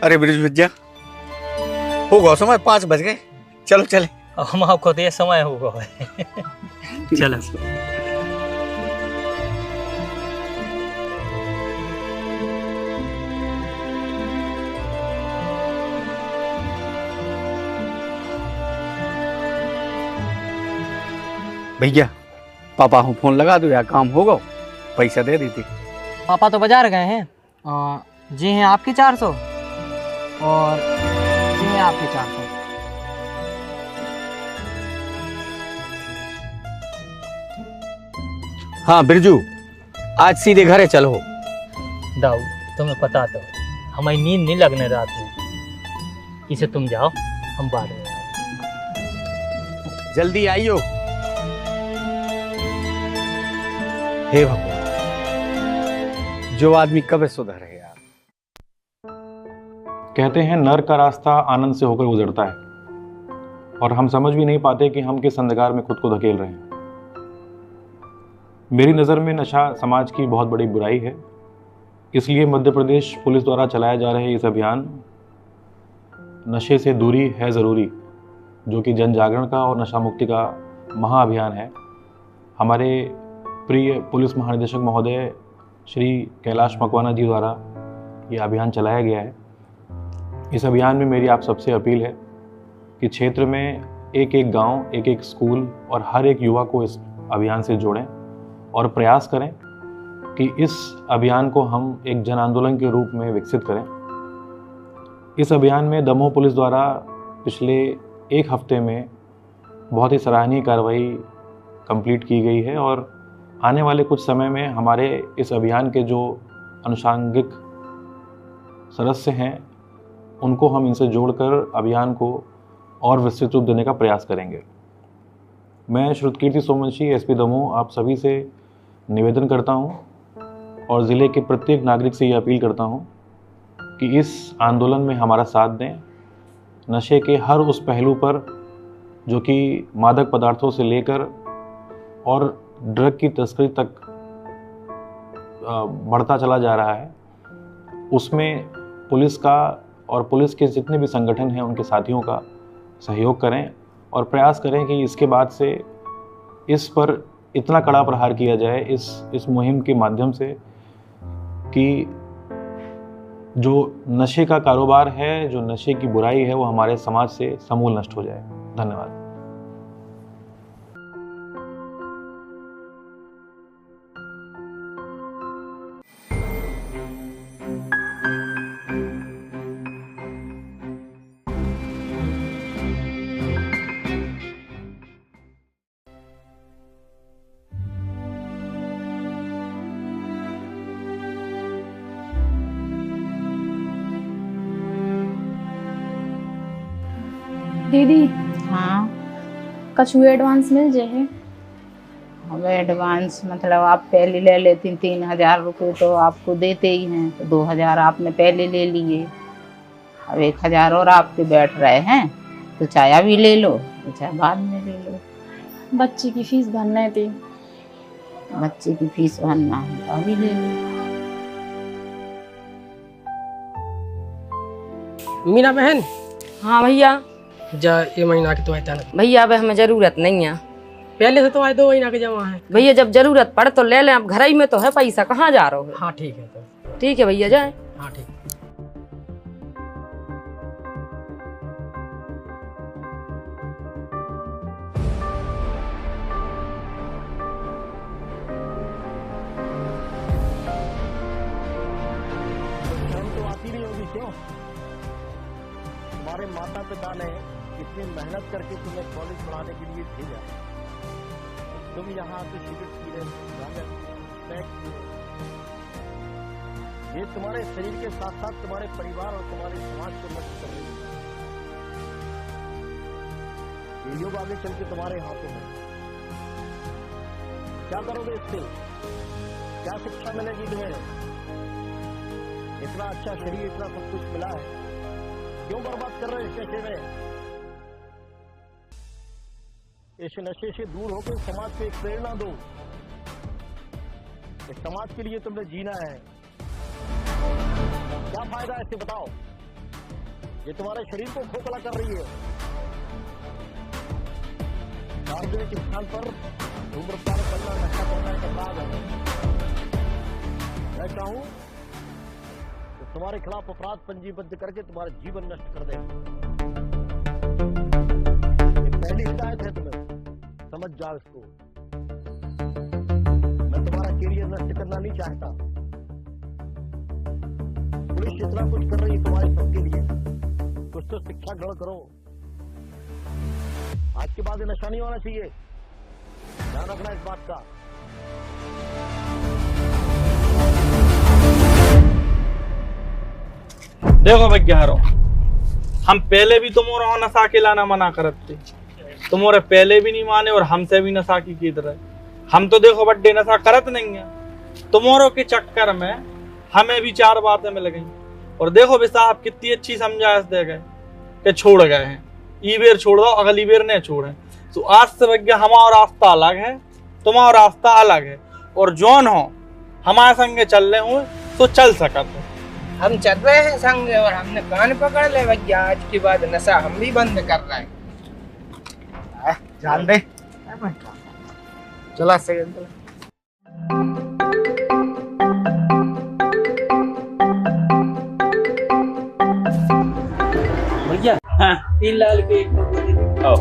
अरे ब्रिज भैया, होगा समय 5 बज गए, चलो चले। हम आपको तो ये समय होगा। चलो। भैया पापा को फोन लगा दो यार, काम होगा, पैसा दे दी थी। पापा तो बाजार गए हैं। जी हैं आपके 400 और जी हैं आपके 400। हाँ बिरजू, आज सीधे घरे चलो। दाऊ तुम्हें पता तो हमारी नींद नहीं लगने रात में, इसे तुम जाओ, हम बाद में जल्दी आइयो। हे भगवान, जो आदमी कब सुधर है यार। कहते हैं नर का रास्ता आनंद से होकर गुजरता है, और हम समझ भी नहीं पाते कि हम किस अंधकार में खुद को धकेल रहे हैं। मेरी नज़र में नशा समाज की बहुत बड़ी बुराई है, इसलिए मध्य प्रदेश पुलिस द्वारा चलाया जा रहे इस अभियान नशे से दूरी है ज़रूरी, जो कि जन जागरण का और नशा मुक्ति का महाअभियान है, हमारे प्रिय पुलिस महानिदेशक महोदय श्री कैलाश मकवाना जी द्वारा ये अभियान चलाया गया है। इस अभियान में मेरी आप सबसे अपील है कि क्षेत्र में एक एक गांव, एक एक स्कूल और हर एक युवा को इस अभियान से जोड़ें और प्रयास करें कि इस अभियान को हम एक जन आंदोलन के रूप में विकसित करें। इस अभियान में दमोह पुलिस द्वारा पिछले एक हफ्ते में बहुत ही सराहनीय कार्रवाई कंप्लीट की गई है, और आने वाले कुछ समय में हमारे इस अभियान के जो अनुषांगिक सदस्य हैं उनको हम इनसे जोड़कर अभियान को और विस्तृत रूप देने का प्रयास करेंगे। मैं श्रुतकीर्ति सोमवंशी, एसपी दमोह, आप सभी से निवेदन करता हूं और ज़िले के प्रत्येक नागरिक से ये अपील करता हूं कि इस आंदोलन में हमारा साथ दें। नशे के हर उस पहलू पर जो कि मादक पदार्थों से लेकर और ड्रग की तस्करी तक बढ़ता चला जा रहा है, उसमें पुलिस का और पुलिस के जितने भी संगठन हैं उनके साथियों का सहयोग करें और प्रयास करें कि इसके बाद से इस पर इतना कड़ा प्रहार किया जाए इस मुहिम के माध्यम से कि जो नशे का कारोबार है, जो नशे की बुराई है, वो हमारे समाज से समूल नष्ट हो जाए। धन्यवाद। दीदी हाँ, कछु एडवांस मिल जाए। अब एडवांस मतलब आप पहले ले लेती 3,000 रुपये तो आपको देते ही हैं, तो 2,000 आपने पहले ले लिए, अब 1,000 और आपके बैठ रहे हैं, तो चाहे अभी ले लो तो चाहे बाद में ले लो। बच्ची की फीस भरना थी। बच्चे की फीस भरना है तो अभी ले लो। मीना बहन, हाँ भैया। जा ये महीना की तुम्हारी तनख्वाह भैया अब हमें जरूरत नहीं है, पहले से तुम्हारे 2 महीना के जमा है। भैया जब जरूरत पड़े तो ले लें, अब घर ही में तो है पैसा, कहाँ जा रहे हो। हाँ ठीक है, तो ठीक है भैया, जाए। हाँ ठीक। तो आती नहीं होगी क्यों? तुम्हारे माता पिता ने इतनी मेहनत करके तुम्हें कॉलेज पढ़ाने के लिए भेजा, तुम यहाँ पे सिगरेट पी रहे हो। ये तुम्हारे शरीर के साथ साथ तुम्हारे परिवार और तुम्हारे समाज को नष्ट कर रही है। ये योग आगे चल के तुम्हारे हाथों में। क्या करोगे इससे? क्या शिक्षा मिलेगी तुम्हें? इतना अच्छा शरीर, इतना सब कुछ मिला है, क्यों बर्बाद कर रहे हो इस नशे में? इस नशे से दूर होकर समाज को एक प्रेरणा दो। इस समाज के लिए तुमने जीना है, क्या फायदा है इससे बताओ? ये तुम्हारे शरीर को खोखला कर रही है। सार्वजनिक स्थान पर धूम्रपान करना, नशा करना एक अपराध है। मैं चाहूं तो तुम्हारे खिलाफ अपराध पंजीबद्ध करके तुम्हारा जीवन नष्ट कर दे। ये पहली हिदायत है तुम्हें, समझ जाओ इसको। मैं तुम्हारा कैरियर नष्ट करना नहीं चाहता। पुलिस जितना कुछ कर रही है तुम्हारे सबके लिए, कुछ तो शिक्षा ग्रहण करो। आज के बाद ये नशा नहीं होना चाहिए, ध्यान रखना इस बात का। देखो भैया, हम पहले भी तुमोरा नशा के लाना मना करते, तुमोरे पहले भी नहीं माने और हमसे भी नशा की कीद रहे। हम तो देखो बड्डे नशा करत नहीं है, तुमोरों के चक्कर में हमें भी 4 बातें मिल गई। और देखो भी साहब कितनी अच्छी समझाइश दे गए कि छोड़ गए हैं, ई बेर छोड़ दो, अगली बेर नहीं छोड़े। तो आज से भैया हमारा रास्ता अलग है, तुम्हारा रास्ता अलग है। और जौन हो हमारे संगे चल रहे हो तो चल सकते। हम चल रहे हैं संग और हमने कान पकड़ ले भैया। आज के बाद नशा हम भी बंद कर रहे हैं। जान दे चला सेकंड भैया। हाँ 3 लाल के 1 आओ।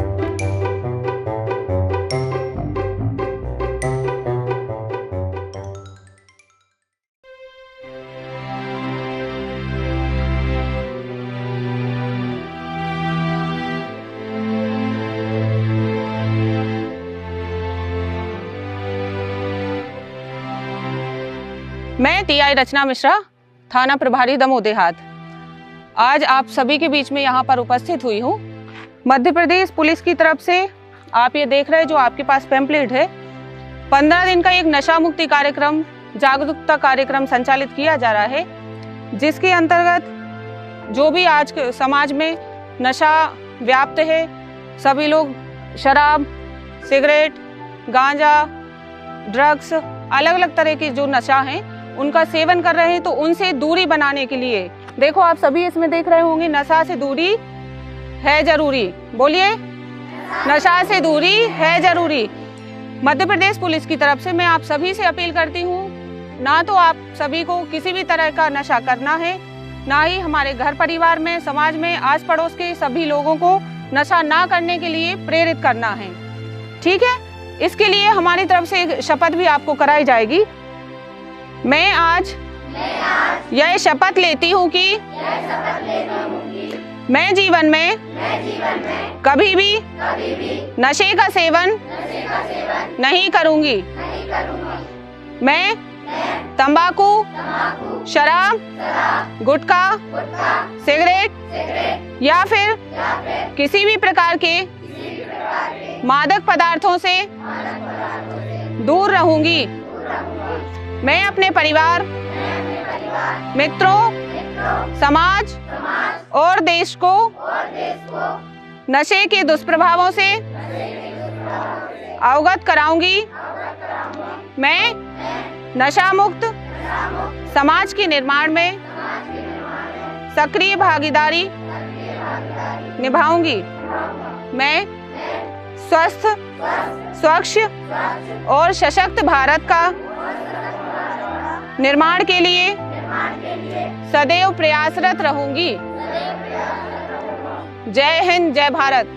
मैं टीआई रचना मिश्रा, थाना प्रभारी दमोह देहात। आज आप सभी के बीच में यहाँ पर उपस्थित हुई हूँ। मध्य प्रदेश पुलिस की तरफ से आप ये देख रहे हैं जो आपके पास पैम्पलेट है, 15 दिन का एक नशा मुक्ति कार्यक्रम, जागरूकता कार्यक्रम संचालित किया जा रहा है, जिसके अंतर्गत जो भी आज के समाज में नशा व्याप्त है, सभी लोग शराब, सिगरेट, गांजा, ड्रग्स, अलग अलग तरह के जो नशा हैं उनका सेवन कर रहे हैं, तो उनसे दूरी बनाने के लिए देखो आप सभी इसमें देख रहे होंगे, नशा से दूरी है जरूरी। बोलिए, नशा से दूरी है जरूरी। मध्य प्रदेश पुलिस की तरफ से मैं आप सभी से अपील करती हूँ, ना तो आप सभी को किसी भी तरह का नशा करना है, ना ही हमारे घर परिवार में, समाज में, आस पड़ोस के सभी लोगों को नशा ना करने के लिए प्रेरित करना है। ठीक है, इसके लिए हमारी तरफ से एक शपथ भी आपको कराई जाएगी। मैं आज यह शपथ लेती हूँ कि मैं जीवन में कभी भी नशे का सेवन नहीं करूँगी। मैं तंबाकू, शराब, गुटखा, सिगरेट या फिर किसी भी प्रकार के मादक पदार्थों से दूर रहूंगी। मैं अपने परिवार, मित्रों, समाज और देश को नशे के दुष्प्रभावों से अवगत कराऊंगी। मैं नशा मुक्त समाज के निर्माण में सक्रिय भागीदारी निभाऊंगी। मैं स्वस्थ, स्वच्छ और सशक्त भारत का निर्माण के लिए सदैव प्रयासरत रहूंगी। जय हिंद, जय भारत।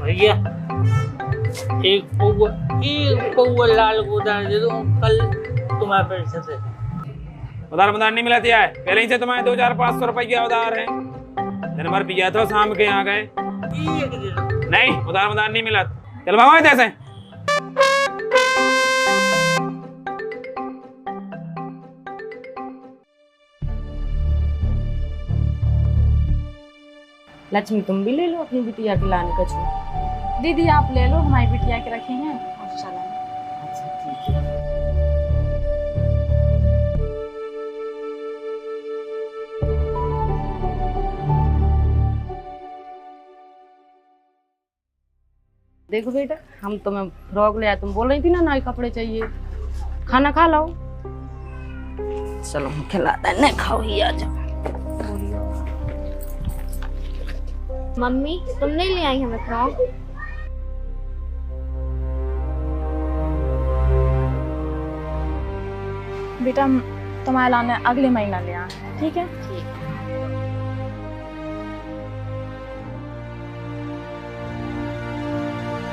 भैया एक पौवा लाल गोदान दे दो, कल तुम्हारे पैसे से उधार नहीं मिला दिया है, पहले ही से तुम्हारे 2-4-500 रुपए के उधार है। दिन भर पिया तो शाम के यहाँ गए, नहीं उधार नहीं मिला। चल भागो इधर से। लक्ष्मी तुम भी ले लो अपनी बिटिया के लाने कछुआ। दीदी आप ले लो, हमारी बिटिया के रखे हैं और चला। अच्छा ठीक है। देखो बेटा, हम तुम्हें फ्रॉक ले आए, तुम बोल रही थी ना नए कपड़े चाहिए। खाना खा लो। चलो हम खिलाते हैं, नहीं खाओ ही आ जाओ। मम्मी तुम नहीं ले आई हमें फ्रॉक? बेटा तुम्हारे लाने अगले महीना ले आए, ठीक है?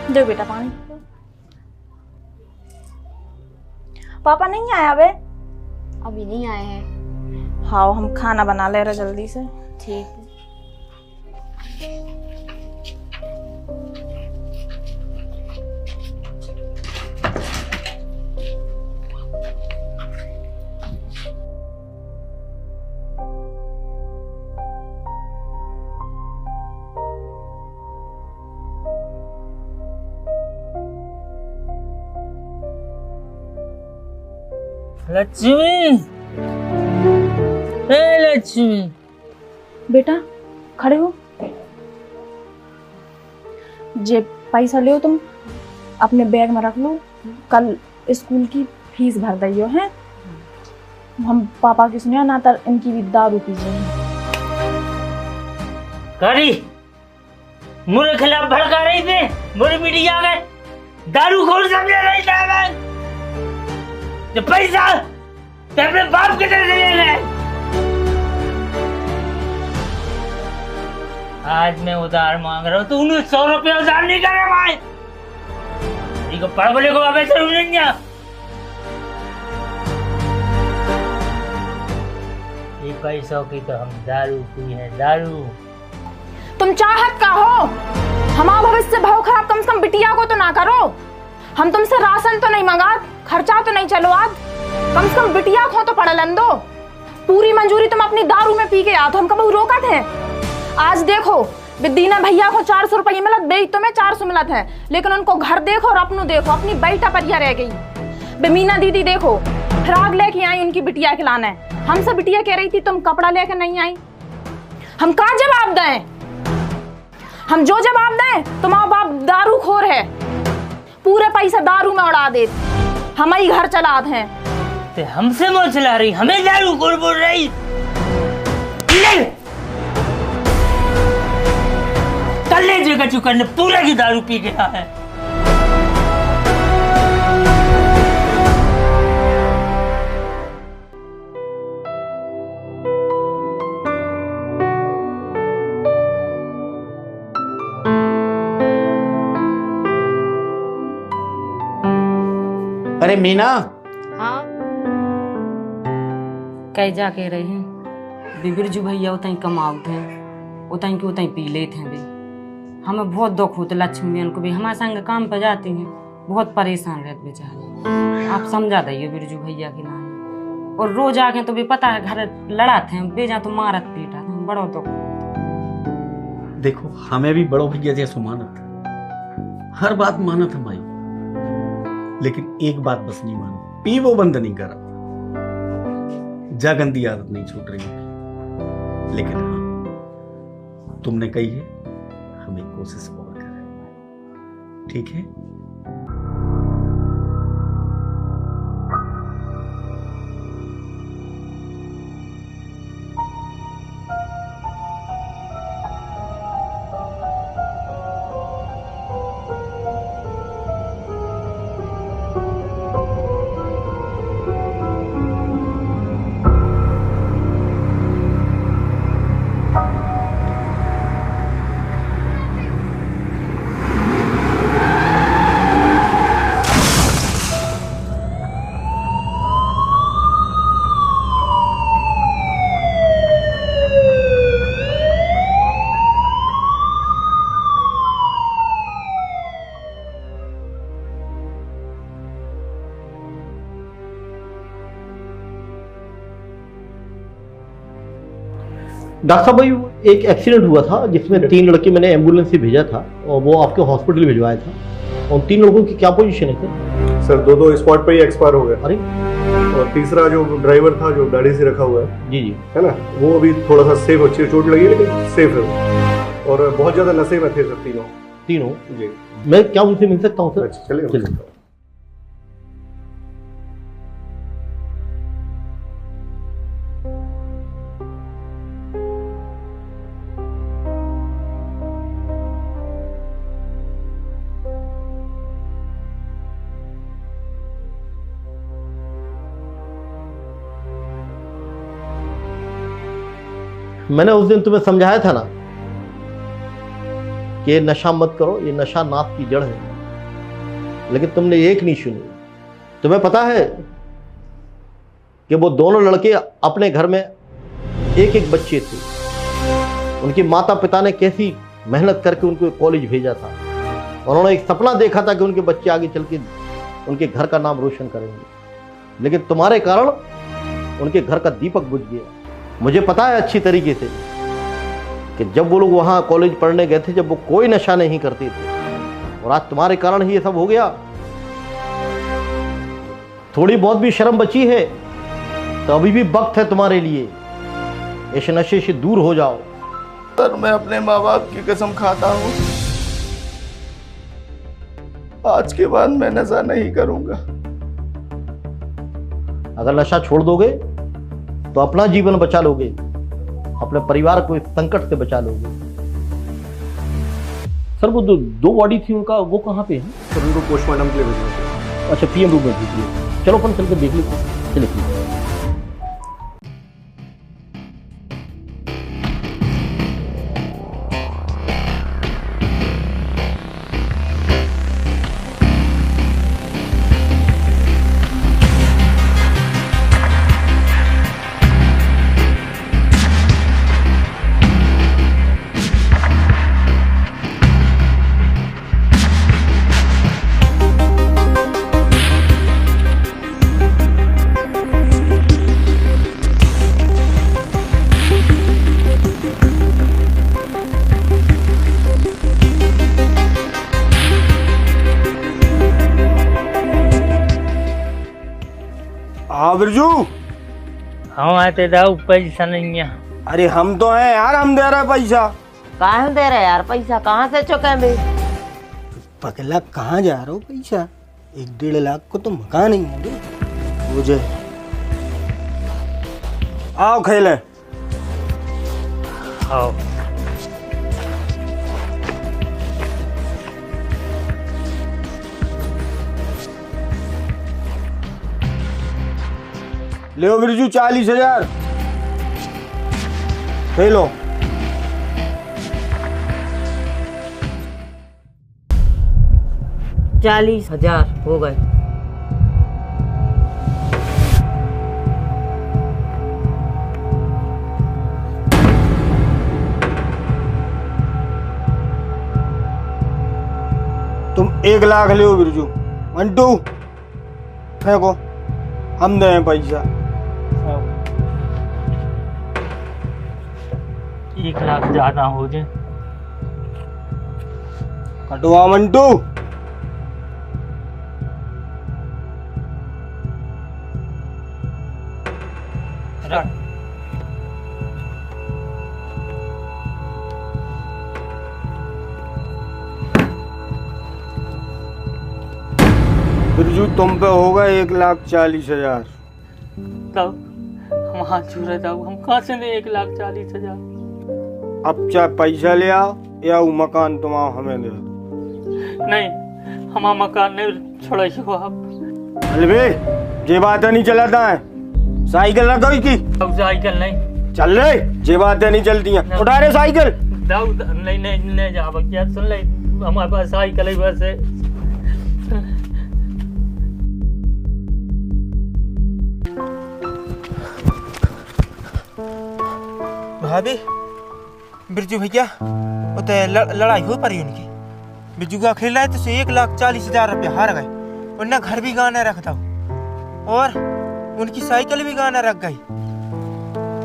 दो बेटा पानी। पापा नहीं आया वे? अभी नहीं आए हैं। हाँ हम खाना बना ले रहे जल्दी से। ठीक है। लक्ष्मी, लक्ष्मी बेटा खड़े हो। जे पैसा ले तुम अपने बैग में रख लो, कल स्कूल की फीस भर दियो है। हम पापा की सुनिया ना तर इनकी भी दारू पीजिए। करी मुझे खिलाफ भड़का रही थी, मुझे मीडिया में दारू खोर समझे रही थी। जो पैसा तो अपने बाप के तरह ले गए। आज मैं उधार मांग रहा हूँ तो उन्हें 100 रुपया उधार नहीं करे भाई। को पढ़ बोले को वापस नहीं जा। ये पैसों की तो हम दारू पी है, दारू। तुम चाहत का हो? हमारा भविष्य भाव खराब कम से कम बिटिया को तो ना करो। हम तुमसे राशन तो नहीं मंगा, खर्चा तो नहीं चलो आज, कम से कम बिटिया को तो पढ़ लन दो। पूरी मंजूरी तुम अपनी दारू में पी के आ, तो हम कभी रोकत है? आज देखो दीना भैया को 400 रुपये मिलत, बेई तुम्हें 400 मिलत है, लेकिन उनको घर देखो और अपनों देखो, अपनी बेटा परिया रह गई। बेमीना दीदी देखो फ्रॉक लेके आई उनकी बिटिया के लाना है। हमसे बिटिया कह रही थी तुम कपड़ा लेकर नहीं आई। हम क्या जवाब दें? हम जो जवाब दें तुम्हारा बाप दारू खोर है, पूरे पैसा दारू में उड़ा दे, हम ही घर चला हैं। ते हमसे मोह चला रही, हमें दारू खोर बोल रही। कल ले जगह चुका ने पूरा की दारू पी गया है। अरे मीना। हाँ कह जा कह रहे हैं बिरजू भैया उतई कमाउत हैं, उतई के उतई पी लेते हैं बे। हमें बहुत दुख होता लक्ष्मी को भी, हमारे संग काम पर जाती हैं, बहुत परेशान रहते बेचारे। आप समझा दिए बिरजू भैया के नाम। और रोज आके तो भी पता है घर लड़ाते हैं, बेजा तो मारत पीटा हैं, बड़ा दुख। देखो हमें भी बड़ो भैया जैसे मानत, हर बात मानत हमारी, लेकिन एक बात बस नहीं मानो, पी वो बंद नहीं करा, जा गंदी आदत नहीं छूट रही। लेकिन हाँ तुमने कही है, हम एक कोशिश और करें, ठीक है? डॉक्टर साहब भाई एक एक्सीडेंट हुआ था जिसमें 3 लड़के मैंने एम्बुलेंस से भेजा था और वो आपके हॉस्पिटल भिजवाया था। और 3 लोगों की क्या पोजीशन है सर? 2 स्पॉट पर ही एक्सपायर हो गए। अरे, और तीसरा जो ड्राइवर था जो गाड़ी से रखा हुआ है, जी जी, है ना, वो अभी थोड़ा सा सेफ, अच्छी चोट लगी है लेकिन सेफ है। और बहुत ज्यादा नशे में थे सर तीनों जी। मैं क्या उनसे मिल सकता हूँ सर? चलिए। मैंने उस दिन तुम्हें समझाया था ना कि ये नशा मत करो, ये नशा नाक की जड़ है, लेकिन तुमने एक नहीं सुनी। तुम्हें पता है कि वो दोनों लड़के अपने घर में एक बच्चे थे। उनके माता पिता ने कैसी मेहनत करके उनको कॉलेज भेजा था। उन्होंने एक सपना देखा था कि उनके बच्चे आगे चल के उनके घर का नाम रोशन करेंगे, लेकिन तुम्हारे कारण उनके घर का दीपक बुझ गया। मुझे पता है अच्छी तरीके से कि जब वो लोग वहां कॉलेज पढ़ने गए थे, जब वो कोई नशा नहीं करते थे, और आज तुम्हारे कारण ही ये सब हो गया। थोड़ी बहुत भी शर्म बची है तो अभी भी वक्त है तुम्हारे लिए, इस नशे से दूर हो जाओ। सर, मैं अपने माँ बाप की कसम खाता हूँ, आज के बाद मैं नशा नहीं करूंगा। अगर नशा छोड़ दोगे तो अपना जीवन बचा लोगे, अपने परिवार को इस संकट से बचा लोगे। सर, वो दो बॉडी थी उनका, वो कहाँ पे है? सर, उनको पोस्टमार्टम के लिए भेजना है। अच्छा, पीएम रूम में भेजिए। चलो अपन चल के देख लेते हैं। चलिए। हाँ बिरजू। हम आते दाऊ, पैसा नहीं है। अरे हम तो हैं यार, हम दे रहे पैसा। कहाँ दे रहे यार पैसा? कहाँ से चुकाएंगे? पगला, कहाँ जा रहे हो पैसा? 1-1.5 लाख को तो मकान नहीं है मुझे। आओ खेले। आओ। ले बिरजू 40,000 खेलो। $40,000 हो गए। तुम 1 लाख ले बिरजू। मंटू फेंको, हम दे पैसा। 1 लाख ज्यादा हो जाए। कटवा मंटू। बिरजू तुम पे होगा 1,40,000। तब हम हाथ छूरे तब हम कहाँ से दे 1,40,000? अब चाहे पैसा ले आओ या वो मकान तुम आओ हमें दे दो। नहीं, हमारा मकान नहीं छोड़े हो आप। अलबे ये बात नहीं चलाता है। साइकिल ना कोई की। साइकिल नहीं चल रे, ये बातें नहीं चलती हैं। उठा रे साइकिल। नहीं जा क्या सुन ले, हमारे पास साइकिल ही बस है। भाभी, बिरजू भैया वो तो लड़ाई हो पड़ी उनकी। बिरजू का खेल रहा है तो 1,40,000 रुपया हार गए। उनने घर भी गाना रख दो और उनकी साइकिल भी गाना रख गई।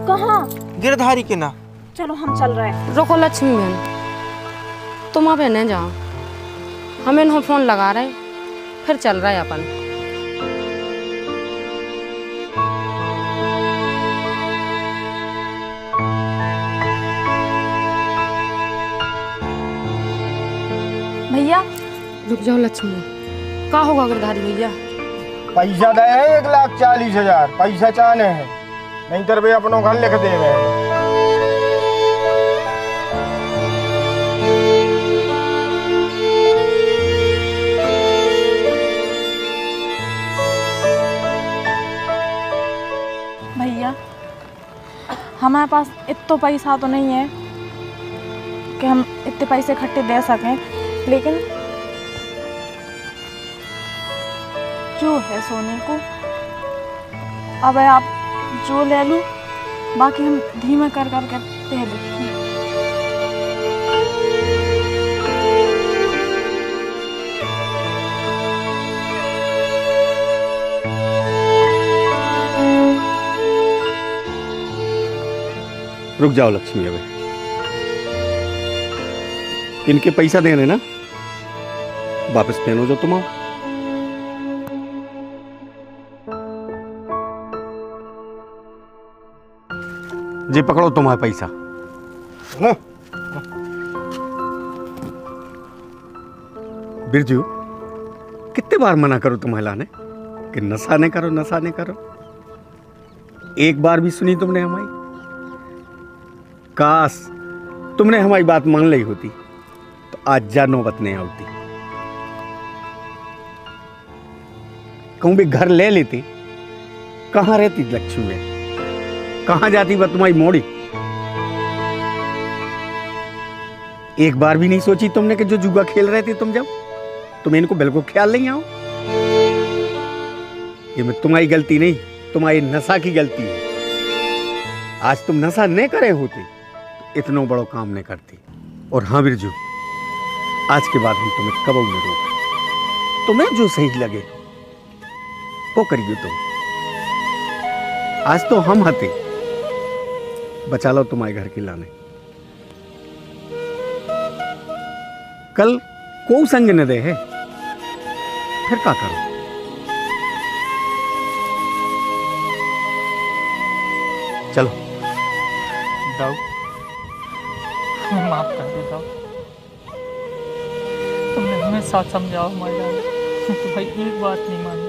कहाँ? गिरधारी के ना। चलो हम चल रहे हैं। रुको लक्ष्मी बहन, तुम अब न जाओ, हम इन्हों फोन लगा रहे, फिर चल रहा है अपन। भैया रुक जाओ लक्ष्मी, का होगा गिरधारी भैया? पैसा दे है 1,40,000 पैसा चाहने हैं, नहीं तर वे अपनों घर लिख दे हैं। भैया हमारे पास इतना पैसा तो नहीं है कि हम इतने पैसे इकट्ठे दे सकें, लेकिन जो है सोने को अब आप जो ले लो, बाकी हम धीमे कर करके दे देते हैं। रुक जाओ लक्ष्मी, अब इनके पैसा देने ना, वापस पहनो जो तुम। जी पकड़ो तुम्हारा पैसा। बिरजू, कितने बार मना करो तुम्हें लाने कि नशा नहीं करो, नशा नहीं करो। एक बार भी सुनी तुमने हमारी? काश तुमने हमारी बात मान ली होती तो आज जा नौबत नहीं आती। कहूं भी घर ले लेती, कहां रहती लक्ष्मी, कहां जाती वह तुम्हारी मोड़ी? एक बार भी नहीं सोची तुमने कि जो जुआ खेल रहे थे तुम, जब तुम्हें इनको बिल्कुल ख्याल नहीं आओ। ये मैं तुम्हारी गलती नहीं, तुम्हारी नशा की गलती है। आज तुम नशा नहीं करे होते तो इतना बड़ा काम नहीं करती। और हाँ बिरजू, आज के बाद हम तुम्हें कबू न रोक, तुम्हें जो सही लगे वो करिए तुम। आज तो हम हते, बचा लो तुम्हारे घर की लाने। कल को संग न दे है, फिर क्या करो? चलो दाऊ, हमें माफ कर दो दाऊ, तुमने हमेशा समझाओ हमारे तो भाई एक बात नहीं मानी,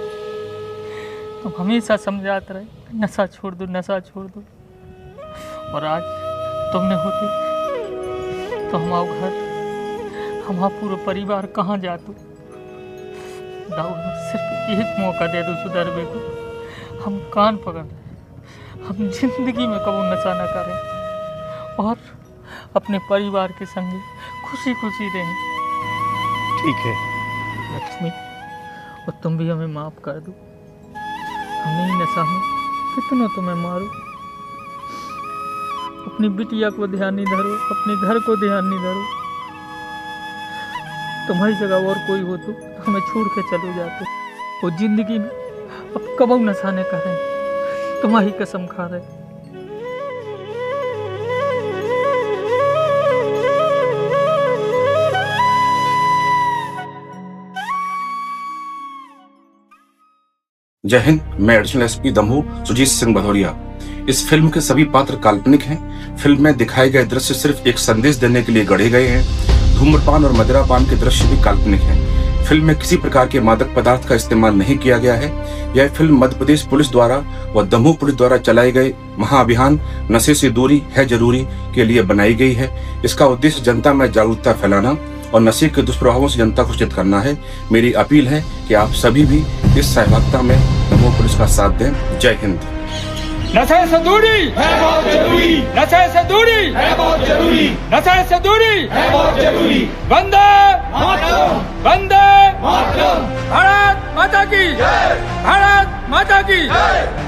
तुम हमेशा समझाते रहे नशा छोड़ दो, नशा छोड़ दो। और आज तुमने होते तो हमारा घर, हमारा पूरा परिवार कहाँ जाते? दाऊ सिर्फ एक मौका दे दो सुधरने को, हम कान पकड़, हम जिंदगी में कभी नशा न करें और अपने परिवार के संग खुशी खुशी रहें। ठीक है लक्ष्मी, और तुम भी हमें माफ कर दो, हमने ही नशा में कितना तुम्हें मारो। अपनी बिटिया को ध्यान नहीं धरो, अपने घर को ध्यान नहीं धरो। तुम्हारी जगह और कोई हो तो हमें छोड़ के चले जाते, और जिंदगी में अब कबू नशा न करें, तुम्हारी कसम खा रहे। जय हिंद। मैं एडिशनल एसपी दमोह सुजीत सिंह भदौरिया। इस फिल्म के सभी पात्र काल्पनिक हैं। फिल्म में दिखाए गए दृश्य सिर्फ एक संदेश देने के लिए गढ़े गए हैं। धूम्रपान और मदिरापान के दृश्य भी काल्पनिक हैं। फिल्म में किसी प्रकार के मादक पदार्थ का इस्तेमाल नहीं किया गया है। यह फिल्म मध्य प्रदेश पुलिस द्वारा व दमोह पुलिस द्वारा चलाए गए महाअभियान नशे से दूरी है जरूरी के लिए बनाई गई है। इसका उद्देश्य जनता में जागरूकता फैलाना और नशे के दुष्प्रभावों से जनता को सचेत करना है। मेरी अपील है कि आप सभी भी इस सहभागिता में दमोह पुलिस का साथ दें। जय हिंद। नशे से दूरी है बहुत जरूरी, नशे से दूरी है बहुत जरूरी, नशे से दूरी है बहुत जरूरी। वंदे मातरम, वंदे मातरम। भारत माता की जय, भारत माता की जय।